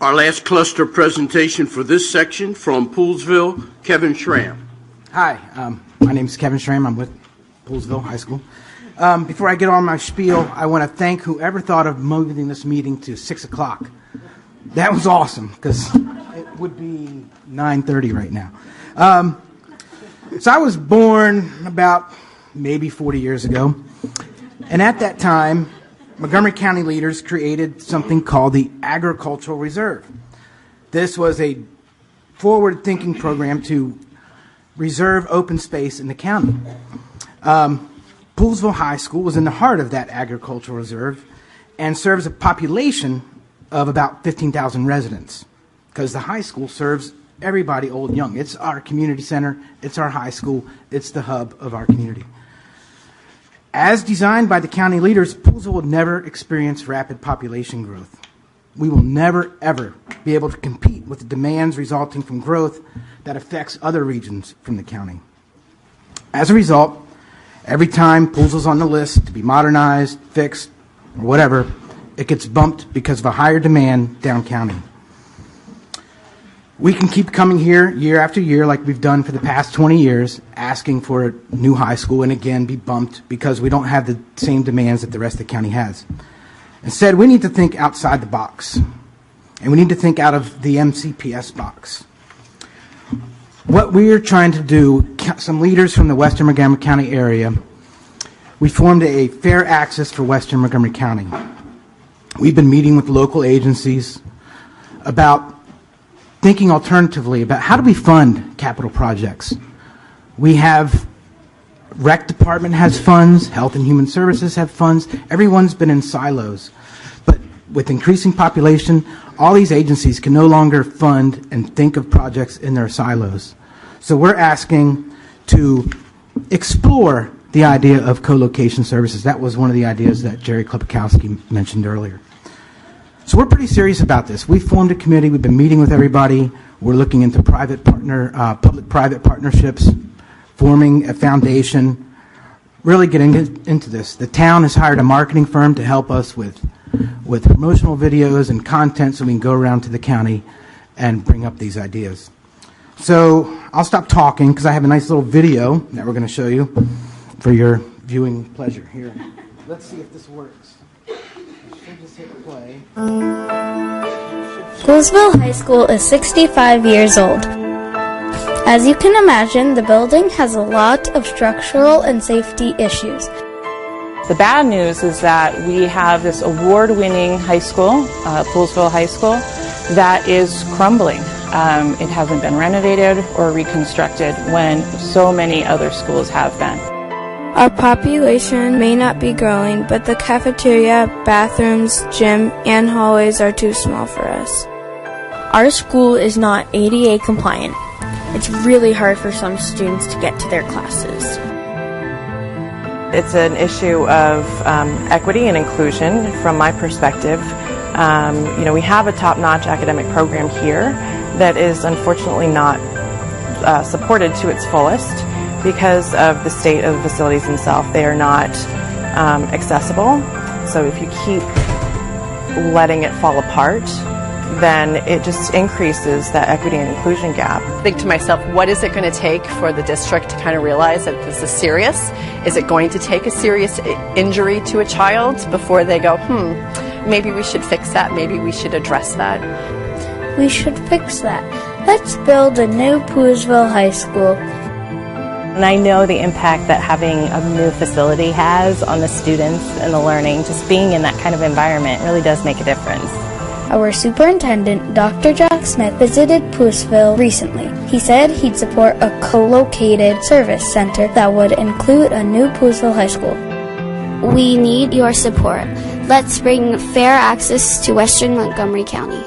Our last cluster presentation for this section from Poolesville, Kevin Schramm. Hi, my name is Kevin Schramm. I'm with Poolesville High School. Before I get on my spiel, I want to thank whoever thought of moving this meeting to 6 o'clock. That was awesome, because it would be 9:30 right now. So I was born about maybe 40 years ago, and at that time, Montgomery County leaders created something called the Agricultural Reserve. This was a forward-thinking program to reserve open space in the county. Poolesville High School was in the heart of that agricultural reserve and serves a population of about 15,000 residents, because the high school serves everybody, old and young. It's our community center. It's our high school. It's the hub of our community. As designed by the county leaders, Poolesville will never experience rapid population growth. We will never, ever be able to compete with the demands resulting from growth that affects other regions from the county. As a result, every time Poolesville's on the list to be modernized, fixed, or whatever, it gets bumped because of a higher demand down county. We can keep coming here year after year like we've done for the past 20 years, asking for a new high school, and again be bumped because we don't have the same demands that the rest of the county has. Instead, we need to think outside the box, and we need to think out of the MCPS box. What we are trying to do, some leaders from the Western Montgomery County area, we formed a fair access for Western Montgomery County. We've been meeting with local agencies about thinking alternatively about how do we fund capital projects. We have, rec department has funds, health and human services have funds, everyone's been in silos. But with increasing population, all these agencies can no longer fund and think of projects in their silos. So we're asking to explore the idea of co-location services. That was one of the ideas that Jerry Klepakowski mentioned earlier. So we're pretty serious about this. We formed a committee. We've been meeting with everybody. We're looking into public-private partnerships, forming a foundation, really getting into this. The town has hired a marketing firm to help us with promotional videos and content so we can go around to the county and bring up these ideas. So I'll stop talking because I have a nice little video that we're going to show you for your viewing pleasure. Here, let's see if this works. Just hit play. Poolesville High School is 65 years old. As you can imagine, the building has a lot of structural and safety issues. The bad news is that we have this award-winning high school, Poolesville High School, that is crumbling. It hasn't been renovated or reconstructed when so many other schools have been. Our population may not be growing, but the cafeteria, bathrooms, gym, and hallways are too small for us. Our school is not ADA compliant. It's really hard for some students to get to their classes. It's an issue of equity and inclusion from my perspective. We have a top-notch academic program here that is unfortunately not supported to its fullest. Because of the state of the facilities themselves, they are not accessible. So if you keep letting it fall apart, then it just increases that equity and inclusion gap. I think to myself, what is it going to take for the district to kind of realize that this is serious? Is it going to take a serious injury to a child before they go, maybe we should fix that, maybe we should address that? We should fix that. Let's build a new Poolesville High School. And I know the impact that having a new facility has on the students and the learning. Just being in that kind of environment really does make a difference. Our superintendent, Dr. Jack Smith, visited Poolesville recently. He said he'd support a co-located service center that would include a new Poolesville High School. We need your support. Let's bring fair access to Western Montgomery County.